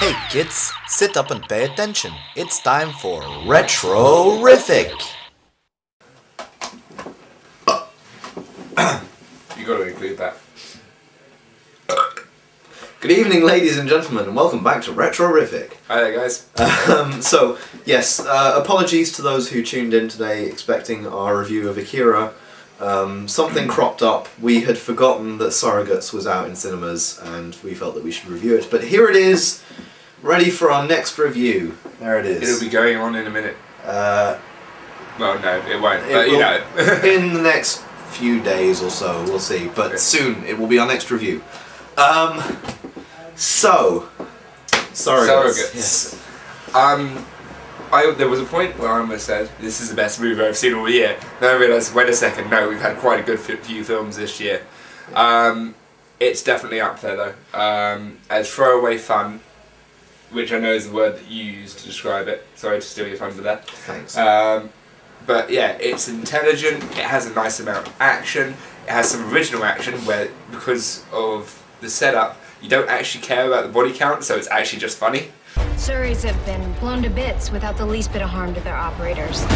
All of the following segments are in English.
Hey kids, sit up and pay attention. It's time for Retrorific. You got to include that. Good evening, ladies and gentlemen, and welcome back to Retrorific. Hi there, guys. Apologies to those who tuned in today expecting our review of Akira. Something cropped up. We had forgotten that Surrogates was out in cinemas, and we felt that we should review it. But here it is, ready for our next review. There it is. It'll be going on in a minute. Well, no, it won't. In the next few days or so, we'll see. But okay. Soon, it will be our next review. Surrogates. Yes. There was a point where I almost said, this is the best movie I've seen all year. Then I realised, wait a second, no, we've had quite a good few films this year. It's definitely up there though. As throwaway fun, which I know is the word that you use to describe it. Sorry to steal your thunder there. Thanks. But yeah, it's intelligent, it has a nice amount of action, it has some original action where, because of the setup, you don't actually care about the body count, so it's actually just funny. Surreys have been blown to bits without the least bit of harm to their operators.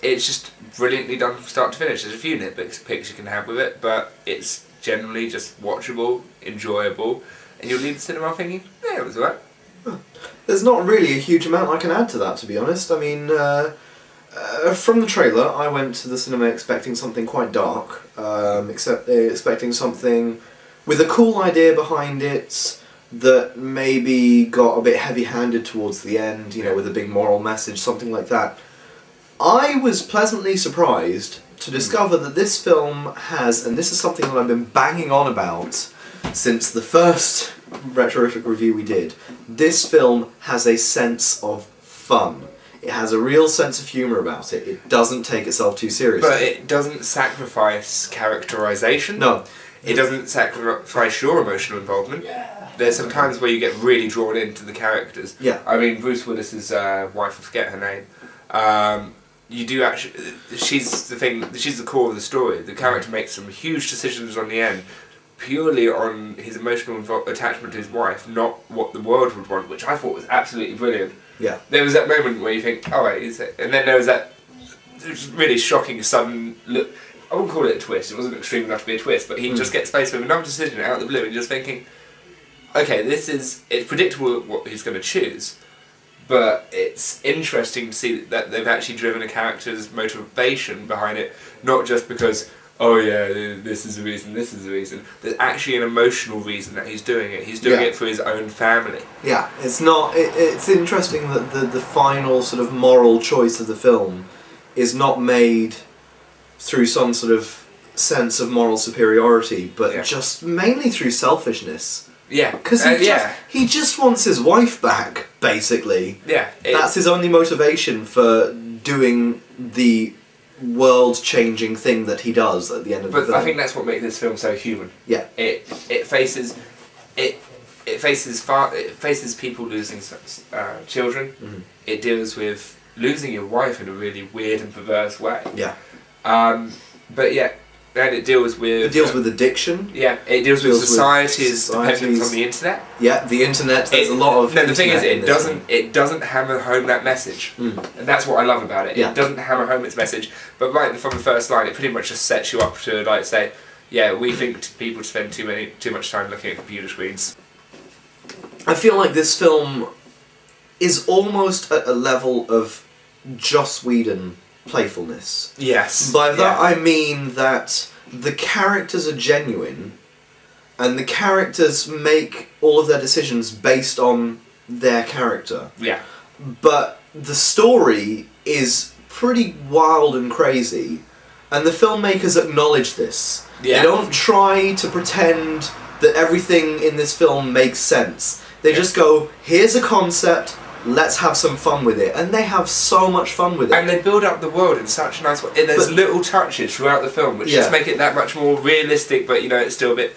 It's just brilliantly done from start to finish. There's a few nitpicks you can have with it, but it's generally just watchable, enjoyable, and you'll leave the cinema thinking, yeah, it was alright. There's not really a huge amount I can add to that, to be honest. I mean, from the trailer, I went to the cinema expecting something quite dark, expecting something with a cool idea behind it that maybe got a bit heavy-handed towards the end, with a big moral message, something like that. I was pleasantly surprised to discover that this film has, and this is something that I've been banging on about since the first Retrorific review we did, this film has a sense of fun. It has a real sense of humour about it. It doesn't take itself too seriously. But it doesn't sacrifice characterisation. No. It doesn't sacrifice your emotional involvement. There's some times where you get really drawn into the characters. Yeah. I mean, Bruce Willis's wife, I forget her name. You do actually. She's the core of the story. The character makes some huge decisions on the end, purely on his emotional attachment to his wife, not what the world would want, which I thought was absolutely brilliant. Yeah. There was that moment where you think, oh wait, is it? And then there was that really shocking sudden look. I wouldn't call it a twist. It wasn't extreme enough to be a twist, but he just gets faced with another decision out of the blue, and just thinking, okay, it's predictable what he's going to choose, but it's interesting to see that they've actually driven a character's motivation behind it, not just because, oh yeah, this is the reason, this is the reason. There's actually an emotional reason that he's doing it. He's doing it for his own family. Yeah, it's not. It's interesting that the final sort of moral choice of the film is not made through some sort of sense of moral superiority, but just mainly through selfishness. Yeah, because he just wants his wife back, basically. Yeah, that's his only motivation for doing the world-changing thing that he does at the end of the film. But I think that's what makes this film so human. Yeah, it faces people losing children. Mm-hmm. It deals with losing your wife in a really weird and perverse way. Yeah. But yeah, and it deals with... It deals with addiction. Yeah, it deals with society's dependence on the internet. Yeah, the internet, there's a lot of... No, the thing is, it doesn't hammer home that message. Mm. And that's what I love about it. Yeah. It doesn't hammer home its message, but right from the first line, it pretty much just sets you up to, like, say, yeah, we think people spend too much time looking at computer screens. I feel like this film is almost at a level of Joss Whedon playfulness. Yes. By that I mean that the characters are genuine, and the characters make all of their decisions based on their character. Yeah. But the story is pretty wild and crazy, and the filmmakers acknowledge this. Yeah. They don't try to pretend that everything in this film makes sense. They just go, here's a concept, let's have some fun with it. And they have so much fun with it. And they build up the world in such a nice way. And there's little touches throughout the film which just make it that much more realistic, but it's still a bit...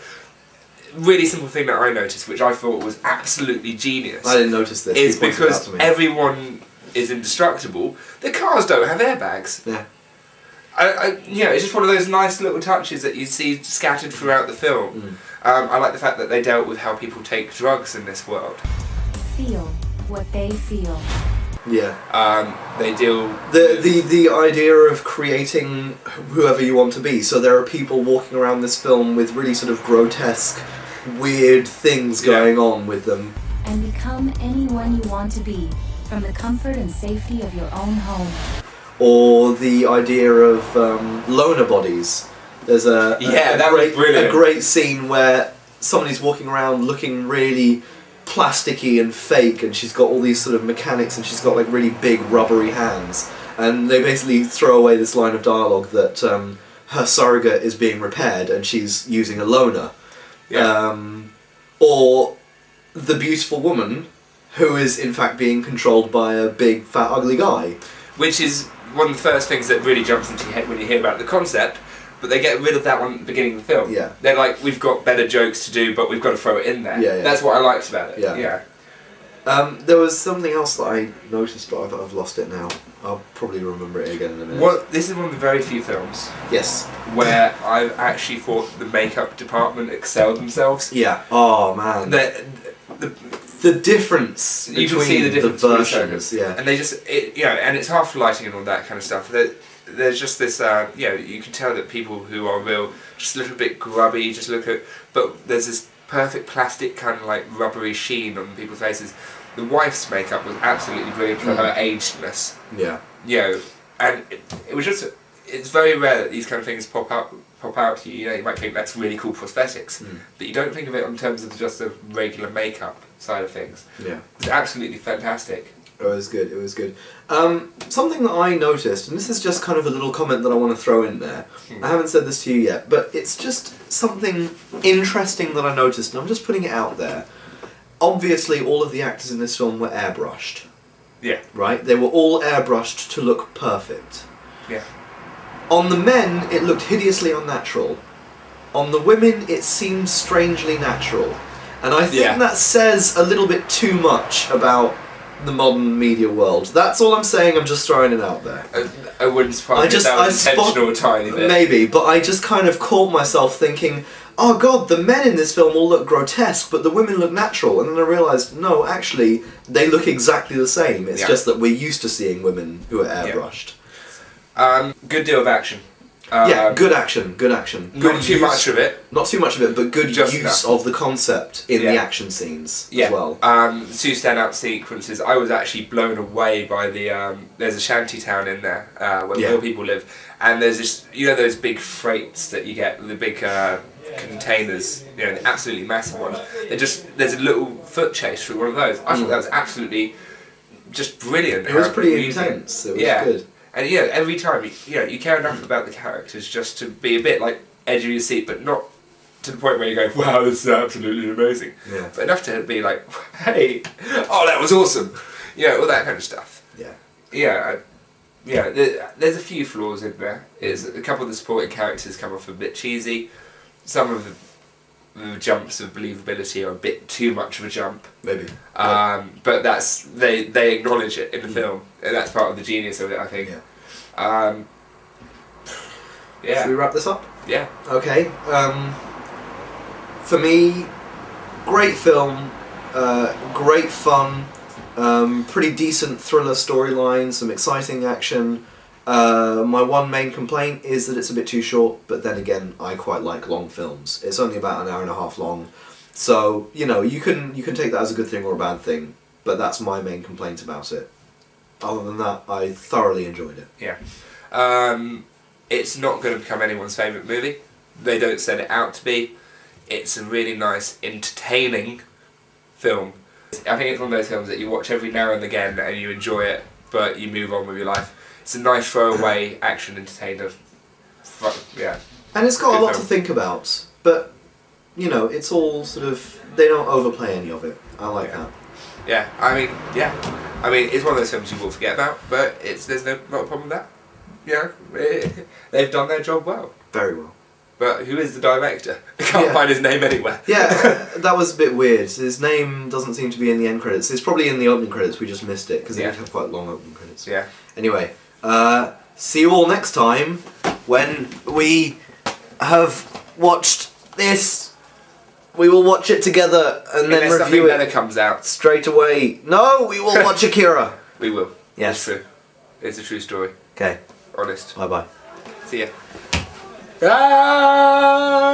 Really simple thing that I noticed, which I thought was absolutely genius. I didn't notice this. Is because everyone is indestructible. The cars don't have airbags. Yeah. It's just one of those nice little touches that you see scattered throughout the film. I like the fact that they dealt with how people take drugs in this world. Feel what they feel. Yeah. They deal the idea of creating whoever you want to be. So there are people walking around this film with really sort of grotesque, weird things going on with them. And become anyone you want to be, from the comfort and safety of your own home. Or the idea of loner bodies. There's a great scene where somebody's walking around looking really plasticky and fake, and she's got all these sort of mechanics, and she's got like really big rubbery hands, and they basically throw away this line of dialogue that her surrogate is being repaired and she's using a loner. Or the beautiful woman who is in fact being controlled by a big fat ugly guy, which is one of the first things that really jumps into your head when you hear about the concept. But they get rid of that one at the beginning of the film. Yeah. They're like, we've got better jokes to do, but we've got to throw it in there. Yeah. That's what I liked about it. Yeah. There was something else that I noticed, but I've lost it now. I'll probably remember it again in a minute. Well, this is one of the very few films where I've actually thought the makeup department excelled themselves. Yeah. Oh man. The difference you between can see the difference the versions. Yeah. And they just and it's half lighting and all that kind of stuff. There's just this, you can tell that people who are real just a little bit grubby, but there's this perfect plastic kind of like rubbery sheen on people's faces. The wife's makeup was absolutely brilliant for her agedness. Yeah. And it was just, it's very rare that these kind of things pop out to you. You might think that's really cool prosthetics, but you don't think of it in terms of just the regular makeup side of things. Yeah. It's absolutely fantastic. It was good. Something that I noticed, and this is just kind of a little comment that I want to throw in there. I haven't said this to you yet, but it's just something interesting that I noticed, and I'm just putting it out there. Obviously, all of the actors in this film were airbrushed. Yeah. Right? They were all airbrushed to look perfect. Yeah. On the men, it looked hideously unnatural. On the women, it seemed strangely natural. And I think that says a little bit too much about the modern media world. That's all I'm saying. I'm just throwing it out there. I wouldn't surprise me if that was intentional a tiny bit. Maybe, but I just kind of caught myself thinking, oh god, the men in this film all look grotesque, but the women look natural. And then I realised, no, actually, they look exactly the same. It's just that we're used to seeing women who are airbrushed. Good deal of action. Good action. Not too much of it. Not too much of it, but good Just use enough. of the concept in the action scenes as well. The two standout sequences, I was actually blown away by the, there's a shanty town in there where poor people live, and there's this, those big freights that you get, the big containers, the absolutely massive ones. There's a little foot chase through one of those. I thought that was absolutely just brilliant. It was pretty intense. It was good. And every time you care enough about the characters just to be a bit like edge of your seat, but not to the point where you go, "Wow, this is absolutely amazing." Yeah. But enough to be like, "Hey, oh, that was awesome," all that kind of stuff. Yeah. There's a few flaws in there. A couple of the supporting characters come off a bit cheesy. Some of the jumps of believability are a bit too much of a jump. Maybe. But they acknowledge it in the film, and that's part of the genius of it, I think. Should we wrap this up? Yeah. Okay. For me, great film, great fun, pretty decent thriller storyline, some exciting action. My one main complaint is that it's a bit too short, but then again, I quite like long films. It's only about an hour and a half long, so you can take that as a good thing or a bad thing, but that's my main complaint about it. Other than that, I thoroughly enjoyed it. Yeah. It's not going to become anyone's favourite movie. They don't set it out to be. It's a really nice, entertaining film. I think it's one of those films that you watch every now and again and you enjoy it, but you move on with your life. It's a nice throwaway action entertainer. Yeah. And it's got Good a lot film. to think about, but it's all sort of, they don't overplay any of it. I like that. Yeah. I mean, it's one of those films you will forget about, but there's not a problem with that. They've done their job well. Very well. But who is the director? I can't find his name anywhere. Yeah, that was a bit weird. His name doesn't seem to be in the end credits. It's probably in the opening credits, we just missed it, because they did have quite long opening credits. Yeah. Anyway, see you all next time when we have watched this, we will watch it together and then Unless something review better it comes out. straight away. No, we will watch Akira. We will. Yes. It's true. It's a true story. Okay, Honest. bye bye. See ya. Ah!